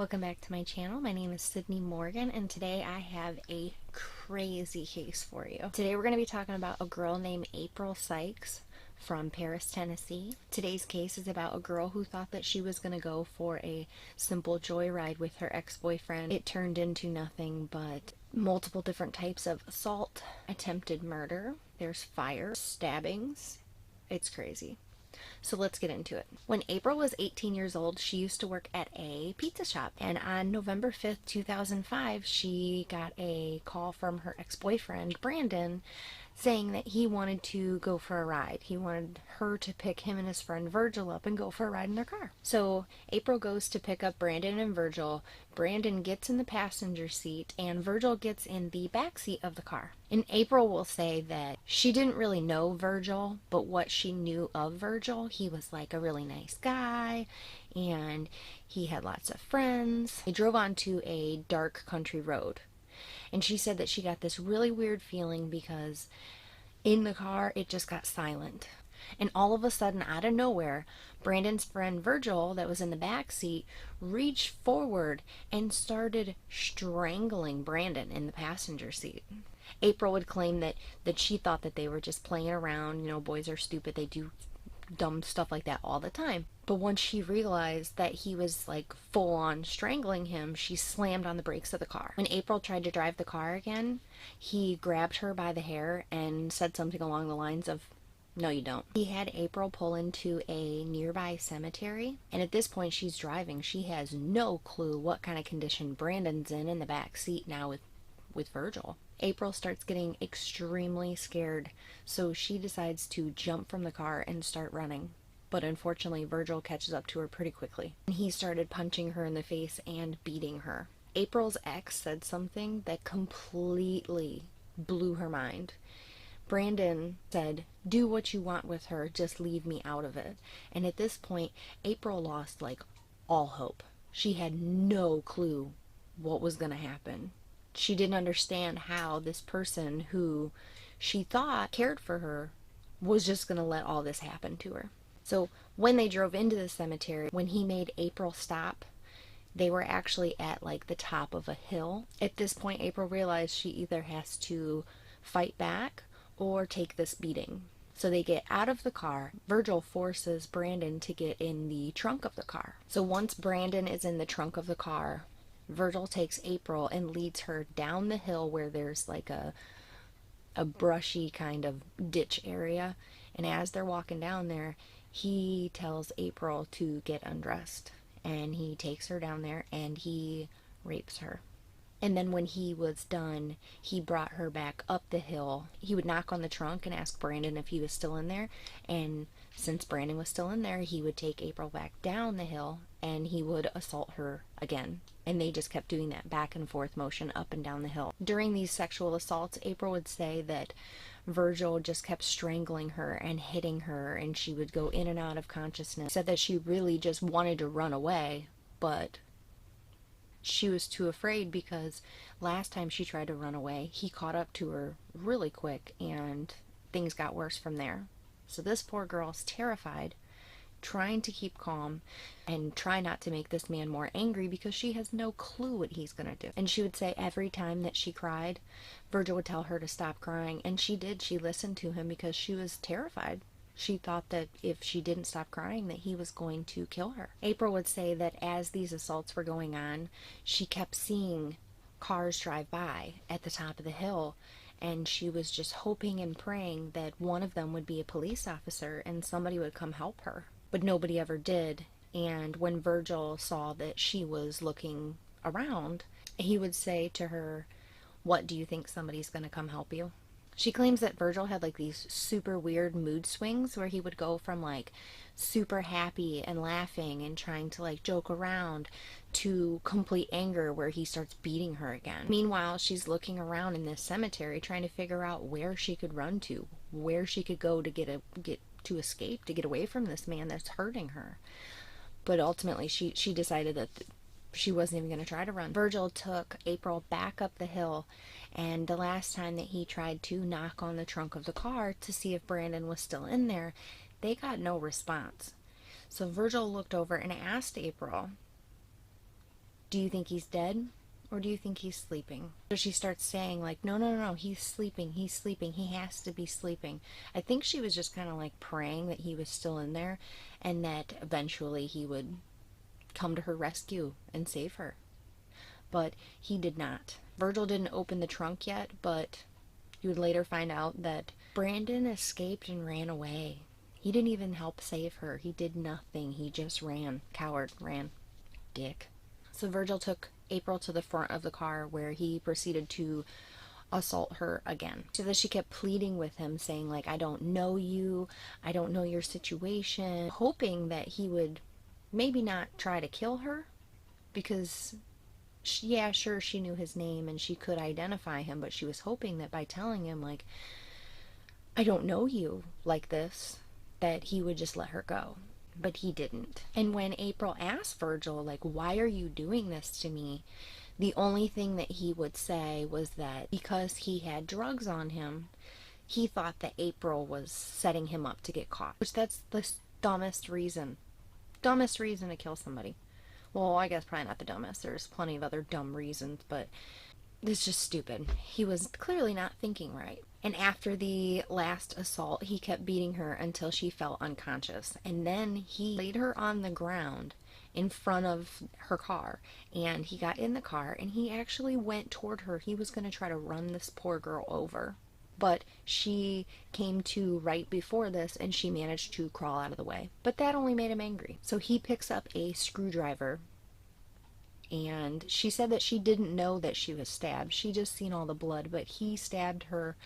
Welcome back to my channel. My name is Sydney Morgan, and today I have a crazy case for you. Today we're going to be talking about a girl named April Sykes from Paris, Tennessee. Today's case is about a girl who thought that she was going to go for a simple joyride with her ex-boyfriend. It turned into nothing but multiple different types of assault, attempted murder, there's fire, stabbings. It's crazy. So let's get into it. When April was 18 years old, she used to work at a pizza shop. And on November 5th, 2005, she got a call from her ex-boyfriend, Brandon, saying that he wanted to go for a ride. He wanted her to pick him and his friend Virgil up and go for a ride in their car. So April goes to pick up Brandon and Virgil. Brandon gets in the passenger seat and Virgil gets in the back seat of the car. And April will say that she didn't really know Virgil, but what she knew of Virgil, he was like a really nice guy and he had lots of friends. They drove onto a dark country road. And she said that she got this really weird feeling because in the car it just got silent. And all of a sudden, out of nowhere, Brandon's friend Virgil, that was in the back seat, reached forward and started strangling Brandon in the passenger seat. April would claim that she thought that they were just playing around. You know, boys are stupid. They do dumb stuff like that all the time. But once she realized that he was like full on strangling him, she slammed on the brakes of the car. When April tried to drive the car again, he grabbed her by the hair and said something along the lines of, "No, you don't." He had April pull into a nearby cemetery, and at this point she's driving. She has no clue what kind of condition Brandon's in the back seat now with Virgil. April starts getting extremely scared, so she decides to jump from the car and start running. But unfortunately, Virgil catches up to her pretty quickly. He started punching her in the face and beating her. April's ex said something that completely blew her mind. Brandon said, "Do what you want with her, just leave me out of it." And at this point, April lost like all hope. She had no clue what was going to happen. She didn't understand how this person who she thought cared for her was just going to let all this happen to her. So when they drove into the cemetery, when he made April stop, they were actually at like the top of a hill. At this point, April realized she either has to fight back or take this beating. So they get out of the car. Virgil forces Brandon to get in the trunk of the car. So once Brandon is in the trunk of the car, Virgil takes April and leads her down the hill where there's like a brushy kind of ditch area. And as they're walking down there, he tells April to get undressed. And he takes her down there and he rapes her. And then when he was done, he brought her back up the hill. He would knock on the trunk and ask Brandon if he was still in there. And since Brandon was still in there, he would take April back down the hill and he would assault her again. And they just kept doing that back and forth motion up and down the hill. During these sexual assaults, April would say that Virgil just kept strangling her and hitting her, and she would go in and out of consciousness. Said that she really just wanted to run away, but she was too afraid because last time she tried to run away, he caught up to her really quick and things got worse from there. So this poor girl's terrified, trying to keep calm and try not to make this man more angry because she has no clue what he's going to do. And she would say every time that she cried, Virgil would tell her to stop crying, and she did. She listened to him because she was terrified. She thought that if she didn't stop crying that he was going to kill her. April would say that as these assaults were going on, she kept seeing cars drive by at the top of the hill, and she was just hoping and praying that one of them would be a police officer and somebody would come help her. But nobody ever did. And when Virgil saw that she was looking around, he would say to her, "What, do you think somebody's going to come help you?" She claims that Virgil had like these super weird mood swings where he would go from like super happy and laughing and trying to like joke around to complete anger where he starts beating her again. Meanwhile, she's looking around in this cemetery trying to figure out where she could run to, where she could go to to escape, to get away from this man that's hurting her. But ultimately she decided that she wasn't even going to try to run. Virgil took April back up the hill, and the last time that he tried to knock on the trunk of the car to see if Brandon was still in there, they got no response. So Virgil looked over and asked April, Do you think he's dead? Or do you think he's sleeping? So she starts saying like, no, no, no, no, he's sleeping, he has to be sleeping. I think she was just kind of like praying that he was still in there and that eventually he would come to her rescue and save her. But he did not. Virgil didn't open the trunk yet, but you would later find out that Brandon escaped and ran away. He didn't even help save her. He did nothing. He just ran. Coward. Ran. Dick. So Virgil took April to the front of the car where he proceeded to assault her again. So that she kept pleading with him, saying like, I don't know you, I don't know your situation, hoping that he would maybe not try to kill her, because yeah, sure, she knew his name and she could identify him, but she was hoping that by telling him like, I don't know you like this, that he would just let her go. But he didn't. And when April asked Virgil, like, why are you doing this to me? The only thing that he would say was that because he had drugs on him, he thought that April was setting him up to get caught. Which that's the dumbest reason. Dumbest reason to kill somebody. Well, I guess probably not the dumbest. There's plenty of other dumb reasons, but it's just stupid. He was clearly not thinking right. And after the last assault, he kept beating her until she fell unconscious. And then he laid her on the ground in front of her car. And he got in the car and he actually went toward her. He was going to try to run this poor girl over. But she came to right before this and she managed to crawl out of the way. But that only made him angry. So he picks up a screwdriver. And she said that she didn't know that she was stabbed. She just seen all the blood, but he stabbed her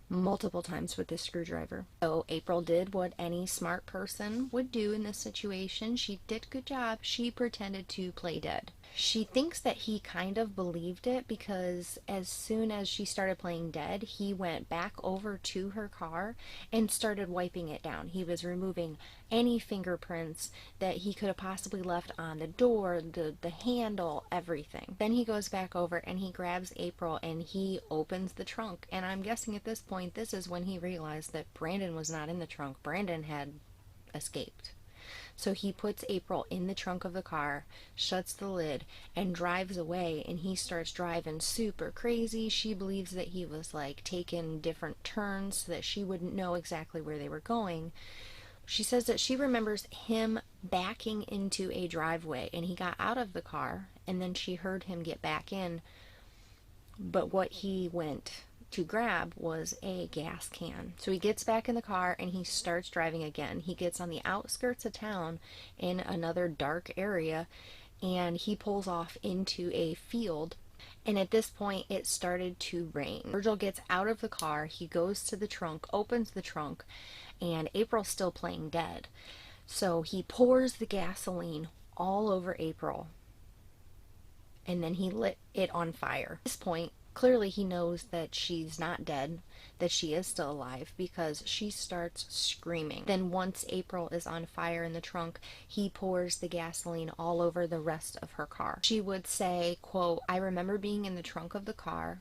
multiple times with this screwdriver. So April did what any smart person would do in this situation. She did a good job. She pretended to play dead. She thinks that he kind of believed it because as soon as she started playing dead, he went back over to her car and started wiping it down. He was removing any fingerprints that he could have possibly left on the door, the handle, everything. Then he goes back over and he grabs April and he opens the trunk. And I'm guessing at this point, this is when he realized that Brandon was not in the trunk. Brandon had escaped. So he puts April in the trunk of the car, shuts the lid, and drives away, and he starts driving super crazy. She believes that he was like taking different turns so that she wouldn't know exactly where they were going. She says that she remembers him backing into a driveway, and he got out of the car, and then she heard him get back in, but what he went to grab was a gas can. So he gets back in the car and he starts driving again. He gets on the outskirts of town in another dark area and he pulls off into a field. And at this point it started to rain. Virgil gets out of the car, he goes to the trunk, opens the trunk, and April's still playing dead. So he pours the gasoline all over April and then he lit it on fire. At this point, clearly he knows that she's not dead, that she is still alive, because she starts screaming. Then once April is on fire in the trunk, he pours the gasoline all over the rest of her car. She would say, quote, I remember being in the trunk of the car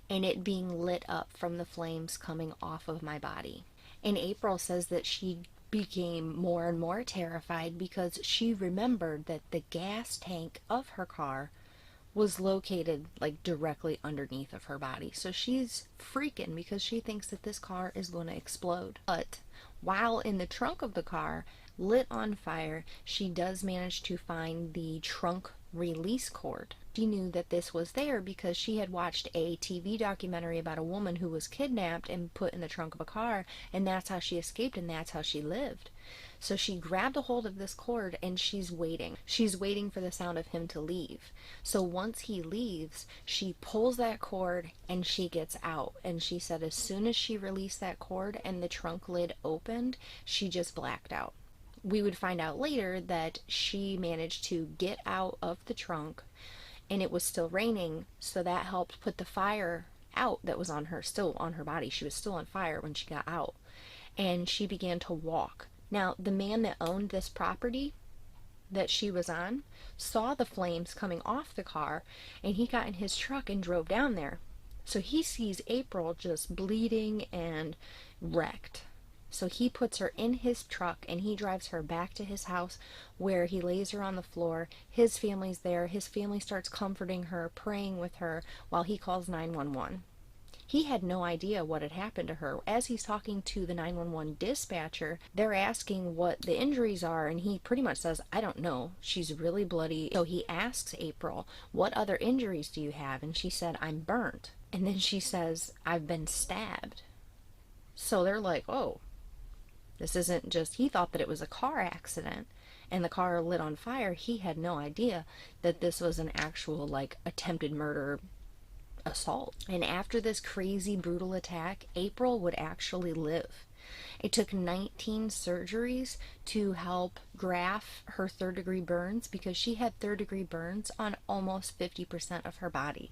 and it being lit up from the flames coming off of my body. And April says that she became more and more terrified because she remembered that the gas tank of her car was located like directly underneath of her body. So she's freaking because she thinks that this car is going to explode. But while in the trunk of the car, lit on fire, she does manage to find the trunk release cord. She knew that this was there because she had watched a TV documentary about a woman who was kidnapped and put in the trunk of a car, and that's how she escaped and that's how she lived. So she grabbed a hold of this cord and she's waiting. She's waiting for the sound of him to leave. So once he leaves, she pulls that cord and she gets out. And she said as soon as she released that cord and the trunk lid opened, she just blacked out. We would find out later that she managed to get out of the trunk and it was still raining, so that helped put the fire out that was on her, still on her body. She was still on fire when she got out. And she began to walk. Now, the man that owned this property that she was on saw the flames coming off the car, and he got in his truck and drove down there. So he sees April just bleeding and wrecked. So he puts her in his truck and he drives her back to his house where he lays her on the floor. His family's there. His family starts comforting her, praying with her while he calls 911. He had no idea what had happened to her. As he's talking to the 911 dispatcher, they're asking what the injuries are, and he pretty much says, I don't know. She's really bloody. So he asks April, what other injuries do you have? And she said, I'm burnt. And then she says, I've been stabbed. So they're like, oh, this isn't just, he thought that it was a car accident and the car lit on fire. He had no idea that this was an actual, like, attempted murder assault. And after this crazy, brutal attack, April would actually live. It took 19 surgeries to help graft her third-degree burns because she had third-degree burns on almost 50% of her body.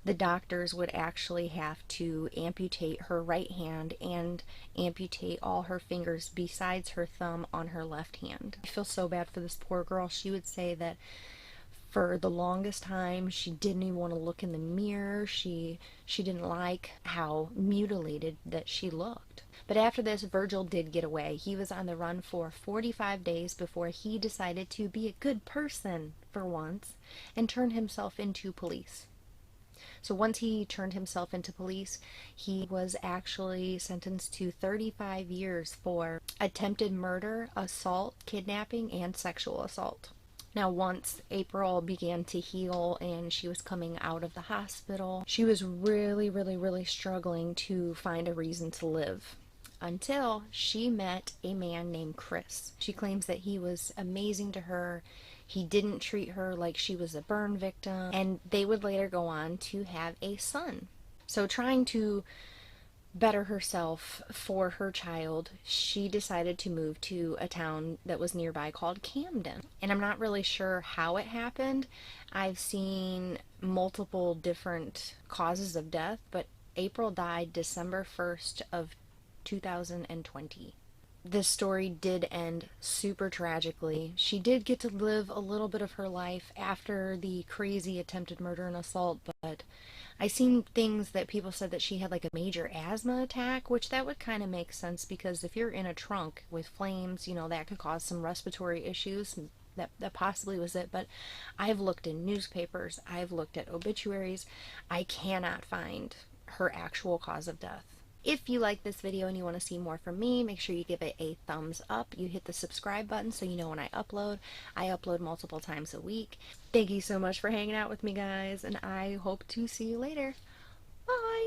The doctors would actually have to amputate her right hand and amputate all her fingers besides her thumb on her left hand. I feel so bad for this poor girl. She would say that for the longest time she didn't even want to look in the mirror. She didn't like how mutilated that she looked. But after this, Virgil did get away. He was on the run for 45 days before he decided to be a good person for once and turn himself into police. So once he turned himself into police, he was actually sentenced to 35 years for attempted murder, assault, kidnapping, and sexual assault. Now, once April began to heal and she was coming out of the hospital, she was really struggling to find a reason to live until she met a man named Chris. She claims that he was amazing to her. He didn't treat her like she was a burn victim, and they would later go on to have a son. So trying to better herself for her child, she decided to move to a town that was nearby called Camden. And I'm not really sure how it happened. I've seen multiple different causes of death, but April died December 1st of 2020. This story did end super tragically. She did get to live a little bit of her life after the crazy attempted murder and assault, but I seen things that people said that she had like a major asthma attack, which that would kind of make sense because if you're in a trunk with flames, that could cause some respiratory issues. That possibly was it, but I've looked in newspapers, I've looked at obituaries. I cannot find her actual cause of death. If you like this video and you want to see more from me, make sure you give it a thumbs up. You hit the subscribe button so you know when I upload. I upload multiple times a week. Thank you so much for hanging out with me, guys, and I hope to see you later. Bye!